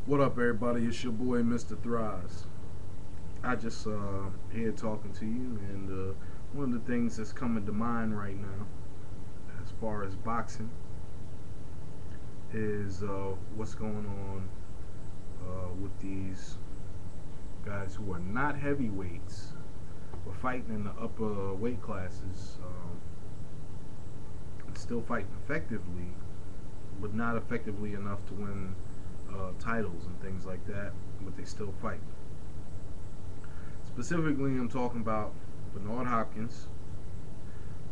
What up, everybody? It's your boy, mrthraz. I just here talking to you, and one of the things that's coming to mind right now, as far as boxing, is what's going on with these guys who are not heavyweights, but fighting in the upper weight classes, and still fighting effectively, but not effectively enough to win titles and things like that. But they still fight. Specifically, I'm talking about Bernard Hopkins,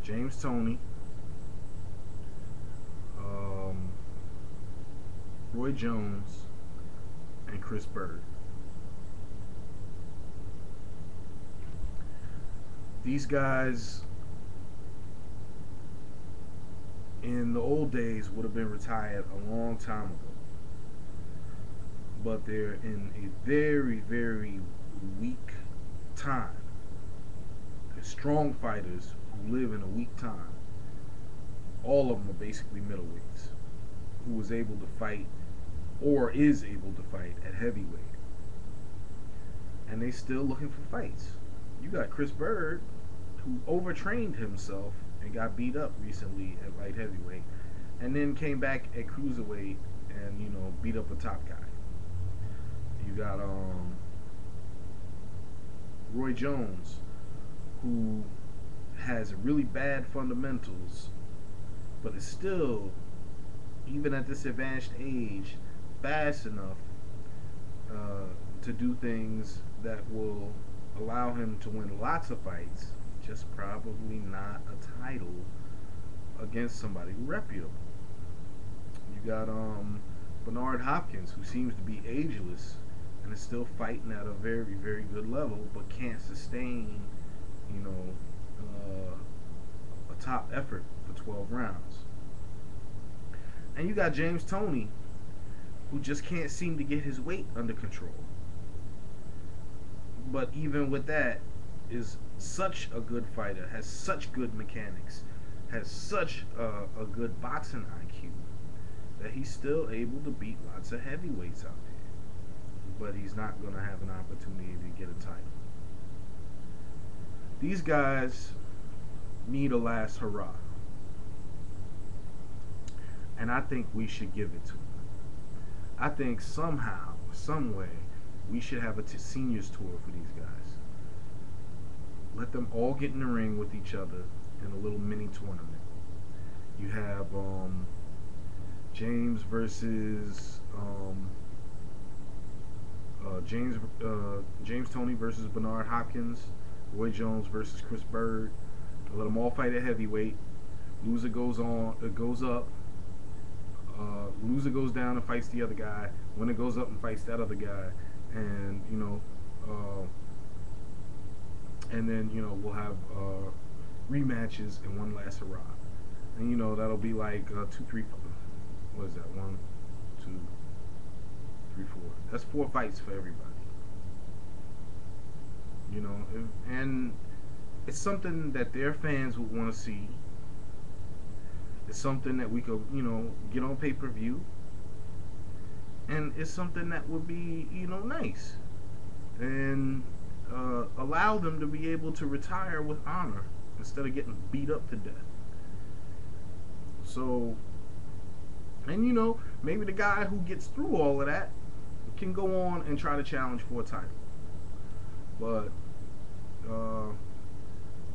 James Toney, um, Roy Jones, and Chris Bird. These guys in the old days would have been retired a long time ago, but they're in a very, very weak time. They're strong fighters who live in a weak time. All of them are basically middleweights who was able to fight or is able to fight at heavyweight. And they still looking for fights. You got Chris Bird, who overtrained himself and got beat up recently at light heavyweight, and then came back at cruiserweight and beat up a top guy. You got Roy Jones, who has really bad fundamentals, but is still, even at this advanced age, fast enough to do things that will allow him to win lots of fights, just probably not a title against somebody reputable. You got Bernard Hopkins, who seems to be ageless and is still fighting at a very, very good level, but can't sustain, a top effort for 12 rounds. And you got James Toney, who just can't seem to get his weight under control. But even with that, is such a good fighter, has such good mechanics, has such a good boxing IQ, that he's still able to beat lots of heavyweights out there. But he's not going to have an opportunity to get a title. These guys need a last hurrah. And I think we should give it to them. I think somehow, some way, we should have a seniors tour for these guys. Let them all get in the ring with each other in a little mini tournament. You have James versus James Toney versus Bernard Hopkins, Roy Jones versus Chris Bird. Let them all fight at heavyweight. Loser goes up. Loser goes down and fights the other guy. Winner goes up and fights that other guy, and then we'll have rematches and one last hurrah. And that'll be like 2, 3, 4. What is that? 1, 2, 3, 4. That's 4 fights for everybody. And it's something that their fans would want to see. It's something that we could, get on pay-per-view. And it's something that would be, nice. And allow them to be able to retire with honor instead of getting beat up to death. So, and maybe the guy who gets through all of that can go on and try to challenge for a title. But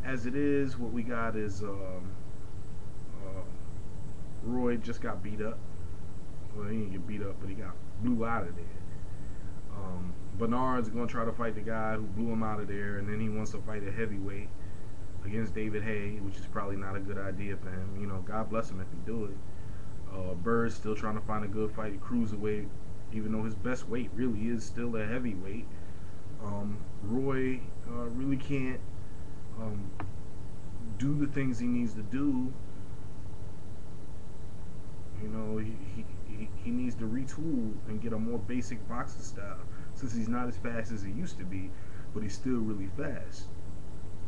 as it is, what we got is Roy just got beat up. Well, he didn't get beat up, but he got blew out of there. Bernard's going to try to fight the guy who blew him out of there, and then he wants to fight a heavyweight against David Haye, which is probably not a good idea for him. God bless him if he do it. Bird's still trying to find a good fight at cruiserweight, even though his best weight really is still a heavyweight. Roy really can't do the things he needs to do. He needs to retool and get a more basic boxing style, since he's not as fast as he used to be, but he's still really fast.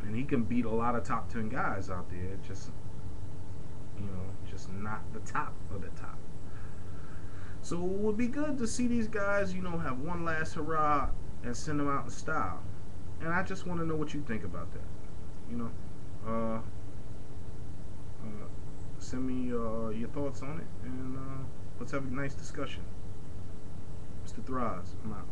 And he can beat a lot of top 10 guys out there, just not the top of the top. So So it would be good to see these guys, have one last hurrah and send them out in style. And I just want to know what you think about that. You know, uh, uh, send me your thoughts on it, and let's have a nice discussion. Mr. Thraz, I'm out.